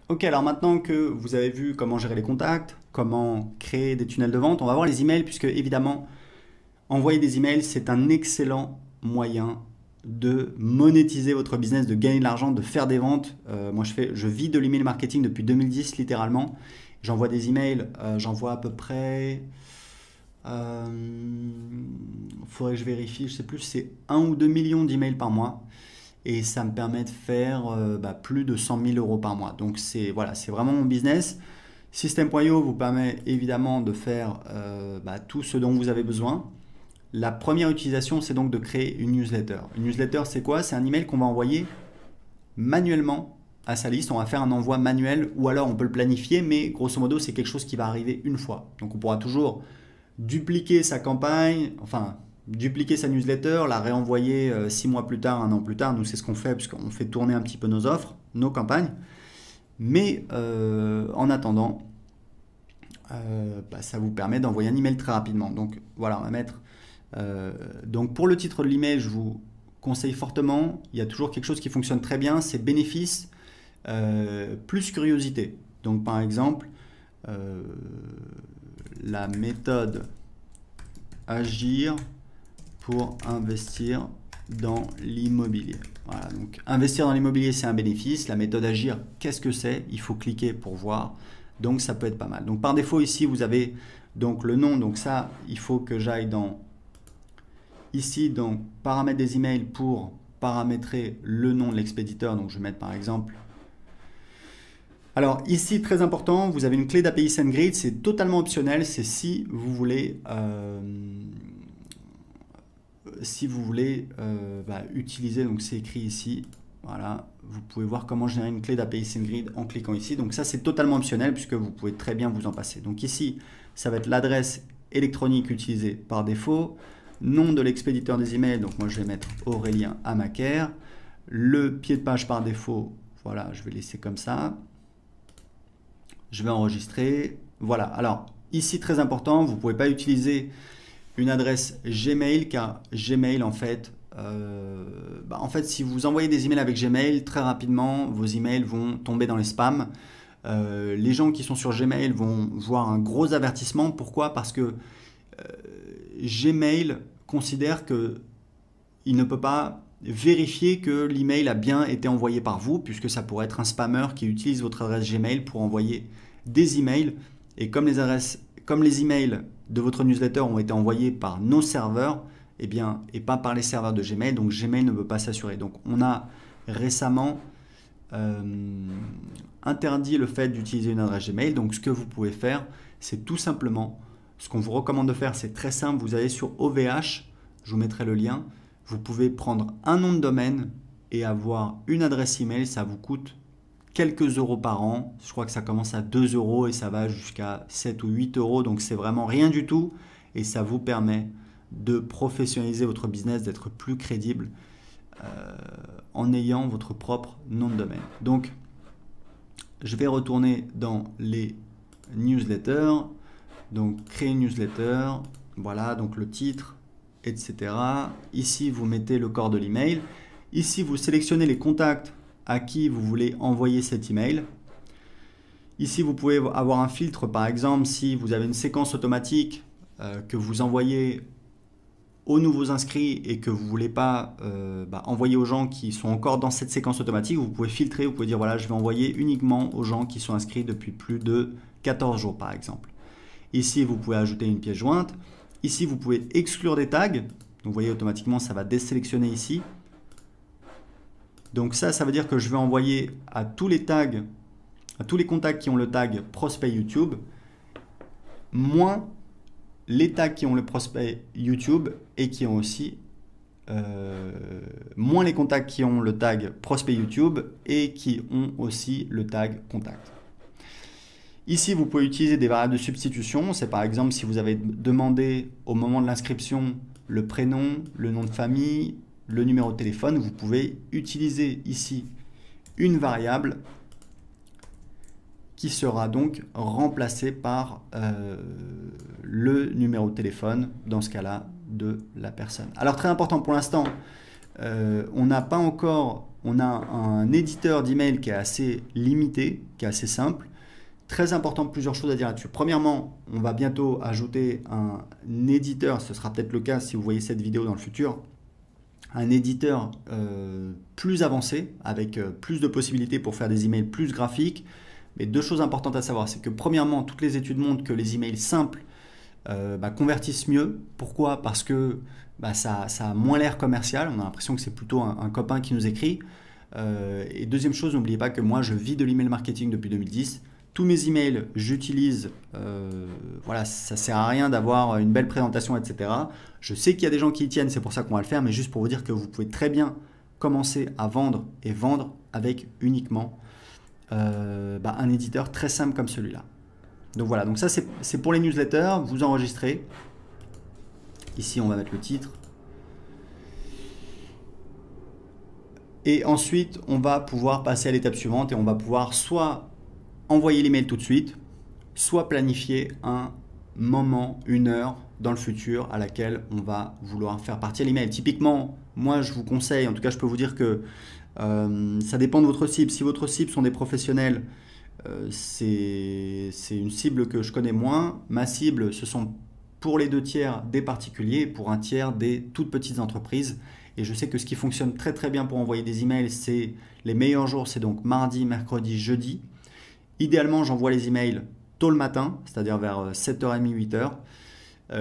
Ok, alors maintenant que vous avez vu comment gérer les contacts, comment créer des tunnels de vente, on va voir les emails puisque évidemment, envoyer des emails, c'est un excellent moyen de monétiser votre business, de gagner de l'argent, de faire des ventes. Moi, je vis de l'email marketing depuis 2010 littéralement. J'envoie des emails, j'envoie à peu près. Faudrait que je vérifie, je sais plus, c'est 1 ou 2 millions d'emails par mois et ça me permet de faire plus de 100 000 euros par mois. Donc c'est voilà, c'est vraiment mon business. System.io vous permet évidemment de faire tout ce dont vous avez besoin. La première utilisation, c'est donc de créer une newsletter. Une newsletter, c'est quoi? C'est un email qu'on va envoyer manuellement à sa liste. On va faire un envoi manuel ou alors on peut le planifier, mais grosso modo, c'est quelque chose qui va arriver une fois. Donc on pourra toujours dupliquer sa campagne, enfin dupliquer sa newsletter, la réenvoyer 6 mois plus tard, un an plus tard. Nous, c'est ce qu'on fait puisqu'on fait tourner un petit peu nos offres, nos campagnes. Mais en attendant, ça vous permet d'envoyer un email très rapidement. Donc voilà, on va mettre. Donc pour le titre de l'email, je vous conseille fortement. Il y a toujours quelque chose qui fonctionne très bien, c'est bénéfice plus curiosité. Donc par exemple, euh, la méthode agir pour investir dans l'immobilier. Voilà, donc investir dans l'immobilier, c'est un bénéfice. La méthode agir, qu'est-ce que c'est? Il faut cliquer pour voir. Donc ça peut être pas mal. Donc par défaut ici, vous avez donc le nom. Donc ça, il faut que j'aille dans ici, donc paramètres des emails pour paramétrer le nom de l'expéditeur. Donc je vais mettre par exemple. Alors ici, très important, vous avez une clé d'API SendGrid, c'est totalement optionnel, c'est si vous voulez utiliser, donc c'est écrit ici, voilà, vous pouvez voir comment générer une clé d'API SendGrid en cliquant ici. Donc ça, c'est totalement optionnel puisque vous pouvez très bien vous en passer. Donc ici, ça va être l'adresse électronique utilisée par défaut, nom de l'expéditeur des emails, donc moi je vais mettre Aurélien Amaker, le pied de page par défaut, voilà, je vais laisser comme ça. Je vais enregistrer. Voilà. Alors, ici, très important, vous ne pouvez pas utiliser une adresse Gmail car Gmail, en fait, si vous envoyez des emails avec Gmail, très rapidement, vos emails vont tomber dans les spams. Les gens qui sont sur Gmail vont voir un gros avertissement. Pourquoi? Parce que Gmail considère que il ne peut pas vérifier que l'email a bien été envoyé par vous, puisque ça pourrait être un spammer qui utilise votre adresse Gmail pour envoyer des emails. Et comme les emails de votre newsletter ont été envoyés par nos serveurs, et pas par les serveurs de Gmail, donc Gmail ne peut pas s'assurer. Donc on a récemment interdit le fait d'utiliser une adresse Gmail. Donc ce que vous pouvez faire, c'est tout simplement, ce qu'on vous recommande de faire, c'est très simple. Vous allez sur OVH, je vous mettrai le lien. Vous pouvez prendre un nom de domaine et avoir une adresse email. Ça vous coûte quelques euros par an. Je crois que ça commence à 2 euros et ça va jusqu'à 7 ou 8 euros. Donc c'est vraiment rien du tout. Et ça vous permet de professionnaliser votre business, d'être plus crédible en ayant votre propre nom de domaine. Donc je vais retourner dans les newsletters. Donc créer une newsletter. Voilà, donc le titre, etc. Ici, vous mettez le corps de l'email. Ici, vous sélectionnez les contacts à qui vous voulez envoyer cet email. Ici, vous pouvez avoir un filtre, par exemple, si vous avez une séquence automatique que vous envoyez aux nouveaux inscrits et que vous ne voulez pas envoyer aux gens qui sont encore dans cette séquence automatique, vous pouvez filtrer, vous pouvez dire voilà, je vais envoyer uniquement aux gens qui sont inscrits depuis plus de 14 jours, par exemple. Ici, vous pouvez ajouter une pièce jointe. Ici, vous pouvez exclure des tags. Donc, vous voyez, automatiquement, ça va désélectionner ici. Donc ça veut dire que je vais envoyer à tous les tags, à tous les contacts qui ont le tag prospect YouTube, moins les tags qui ont le prospect YouTube et qui ont aussi moins les contacts qui ont le tag prospect YouTube et qui ont aussi le tag contact. Ici, vous pouvez utiliser des variables de substitution. C'est par exemple si vous avez demandé au moment de l'inscription le prénom, le nom de famille, le numéro de téléphone, vous pouvez utiliser ici une variable qui sera donc remplacée par le numéro de téléphone, dans ce cas-là, de la personne. Alors très important pour l'instant, on on a un éditeur d'email qui est assez limité, qui est assez simple. Très important, plusieurs choses à dire là-dessus. Premièrement, on va bientôt ajouter un éditeur, ce sera peut-être le cas si vous voyez cette vidéo dans le futur, un éditeur plus avancé, avec plus de possibilités pour faire des emails plus graphiques. Mais deux choses importantes à savoir, c'est que premièrement, toutes les études montrent que les emails simples convertissent mieux. Pourquoi? Parce que ça a moins l'air commercial, on a l'impression que c'est plutôt un copain qui nous écrit. Et deuxième chose, n'oubliez pas que moi je vis de l'email marketing depuis 2010. Tous mes emails, j'utilise, voilà, ça sert à rien d'avoir une belle présentation, etc. Je sais qu'il y a des gens qui y tiennent, c'est pour ça qu'on va le faire, mais juste pour vous dire que vous pouvez très bien commencer à vendre et vendre avec uniquement un éditeur très simple comme celui-là. Donc voilà, donc ça c'est pour les newsletters, vous enregistrez. Ici on va mettre le titre. Et ensuite on va pouvoir passer à l'étape suivante et on va pouvoir soit envoyer l'email tout de suite, soit planifier un moment, une heure dans le futur à laquelle on va vouloir faire partir l'email. Typiquement, moi je vous conseille, en tout cas je peux vous dire que ça dépend de votre cible. Si votre cible sont des professionnels, c'est une cible que je connais moins. Ma cible, ce sont pour les 2/3 des particuliers et pour 1/3 des toutes petites entreprises. Et je sais que ce qui fonctionne très très bien pour envoyer des emails, c'est les meilleurs jours, c'est donc mardi, mercredi, jeudi. Idéalement, j'envoie les emails tôt le matin, c'est-à-dire vers 7h30, 8h.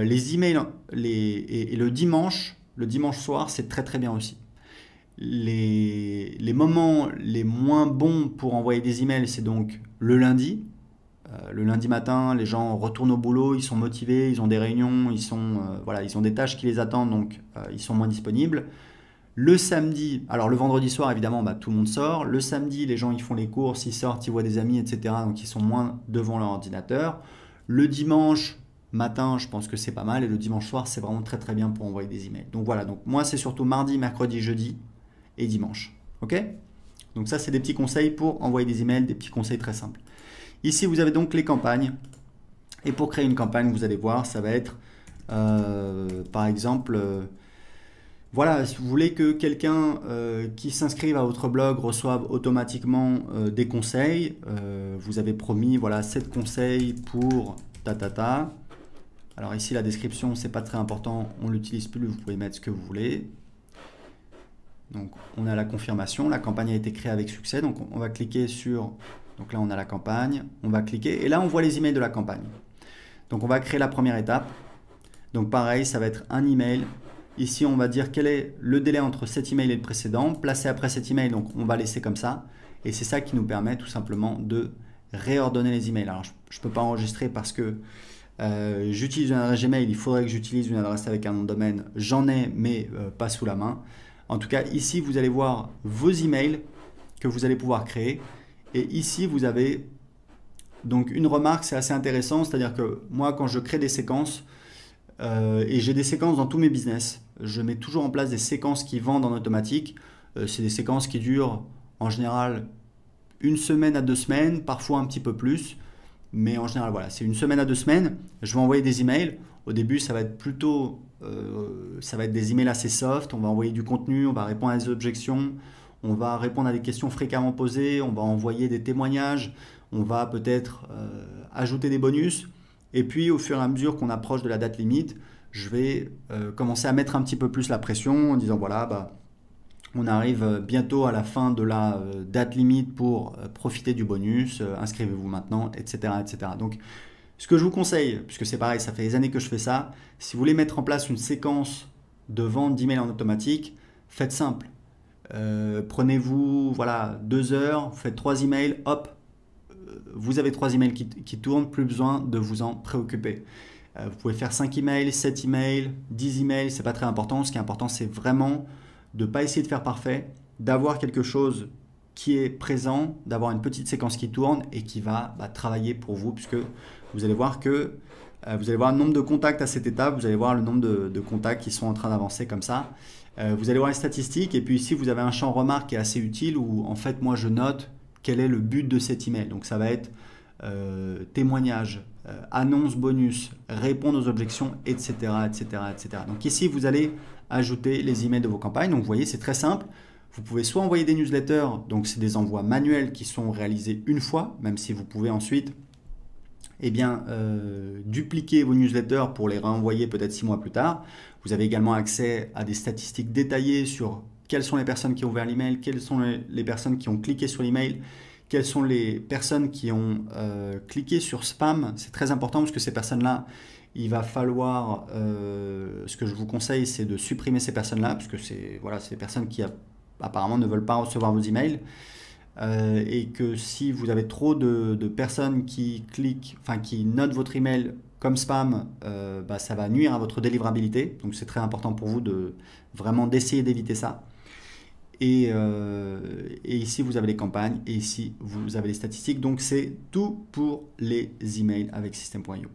Les emails et le dimanche soir, c'est très très bien aussi. Les moments les moins bons pour envoyer des emails, c'est donc le lundi. Le lundi matin, les gens retournent au boulot, ils sont motivés, ils ont des réunions, ils ont des tâches qui les attendent, donc ils sont moins disponibles. Le samedi, alors le vendredi soir évidemment tout le monde sort, le samedi les gens ils font les courses, ils sortent, ils voient des amis, etc. Donc ils sont moins devant leur ordinateur. Le dimanche matin je pense que c'est pas mal et le dimanche soir c'est vraiment très très bien pour envoyer des emails. Donc voilà, donc moi c'est surtout mardi, mercredi, jeudi et dimanche. Ok? Donc ça c'est des petits conseils pour envoyer des emails, des petits conseils très simples. Ici vous avez donc les campagnes et pour créer une campagne vous allez voir ça va être par exemple... voilà, si vous voulez que quelqu'un qui s'inscrive à votre blog reçoive automatiquement des conseils, vous avez promis voilà 7 conseils pour ta. Alors ici la description c'est pas très important, on l'utilise plus, vous pouvez mettre ce que vous voulez. Donc on a la confirmation, la campagne a été créée avec succès, donc on va cliquer sur, donc là on a la campagne, on va cliquer et là on voit les emails de la campagne. Donc on va créer la première étape, donc pareil ça va être un email. Ici, on va dire quel est le délai entre cet email et le précédent, placé après cet email, donc on va laisser comme ça. Et c'est ça qui nous permet tout simplement de réordonner les emails. Alors, je ne peux pas enregistrer parce que j'utilise une adresse Gmail, il faudrait que j'utilise une adresse avec un nom de domaine. J'en ai, mais pas sous la main. En tout cas, ici, vous allez voir vos emails que vous allez pouvoir créer. Et ici, vous avez donc une remarque, c'est assez intéressant, c'est-à-dire que moi, quand je crée des séquences, et j'ai des séquences dans tous mes business. Je mets toujours en place des séquences qui vendent en automatique. C'est des séquences qui durent en général 1 semaine à 2 semaines, parfois un petit peu plus. Mais en général, voilà, c'est 1 semaine à 2 semaines. Je vais envoyer des emails. Au début, ça va être plutôt ça va être des emails assez soft. On va envoyer du contenu, on va répondre à des objections, on va répondre à des questions fréquemment posées, on va envoyer des témoignages, on va peut-être ajouter des bonus. Et puis, au fur et à mesure qu'on approche de la date limite, je vais commencer à mettre un petit peu plus la pression en disant voilà, on arrive bientôt à la fin de la date limite pour profiter du bonus, inscrivez-vous maintenant, etc., etc. Donc, ce que je vous conseille, puisque c'est pareil, ça fait des années que je fais ça, si vous voulez mettre en place une séquence de vente d'emails en automatique, faites simple. Prenez-vous voilà, 2 heures, faites 3 emails, hop, vous avez 3 emails qui tournent, plus besoin de vous en préoccuper. Vous pouvez faire 5 emails, 7 emails, 10 emails, c'est pas très important. Ce qui est important, c'est vraiment de ne pas essayer de faire parfait, d'avoir quelque chose qui est présent, d'avoir une petite séquence qui tourne et qui va travailler pour vous, puisque vous allez voir que vous allez voir le nombre de contacts à cette étape, vous allez voir le nombre de contacts qui sont en train d'avancer comme ça. Vous allez voir les statistiques et puis ici, vous avez un champ remarque qui est assez utile où en fait, moi, je note quel est le but de cet email. Donc ça va être témoignage, annonce bonus, répondre aux objections, etc., etc., etc. Donc ici, vous allez ajouter les emails de vos campagnes. Donc vous voyez, c'est très simple. Vous pouvez soit envoyer des newsletters, donc c'est des envois manuels qui sont réalisés une fois, même si vous pouvez ensuite dupliquer vos newsletters pour les renvoyer peut-être 6 mois plus tard. Vous avez également accès à des statistiques détaillées sur quelles sont les personnes qui ont ouvert l'email, quelles sont les personnes qui ont cliqué sur l'email, quelles sont les personnes qui ont cliqué sur spam. C'est très important parce que ces personnes-là, il va falloir, ce que je vous conseille, c'est de supprimer ces personnes-là, parce que c'est des personnes qui apparemment ne veulent pas recevoir vos emails. Et que si vous avez trop de personnes qui cliquent, enfin qui notent votre email comme spam, ça va nuire à votre délivrabilité. Donc c'est très important pour vous d'essayer d'éviter ça. Et ici vous avez les campagnes et ici vous avez les statistiques. Donc c'est tout pour les emails avec System.io.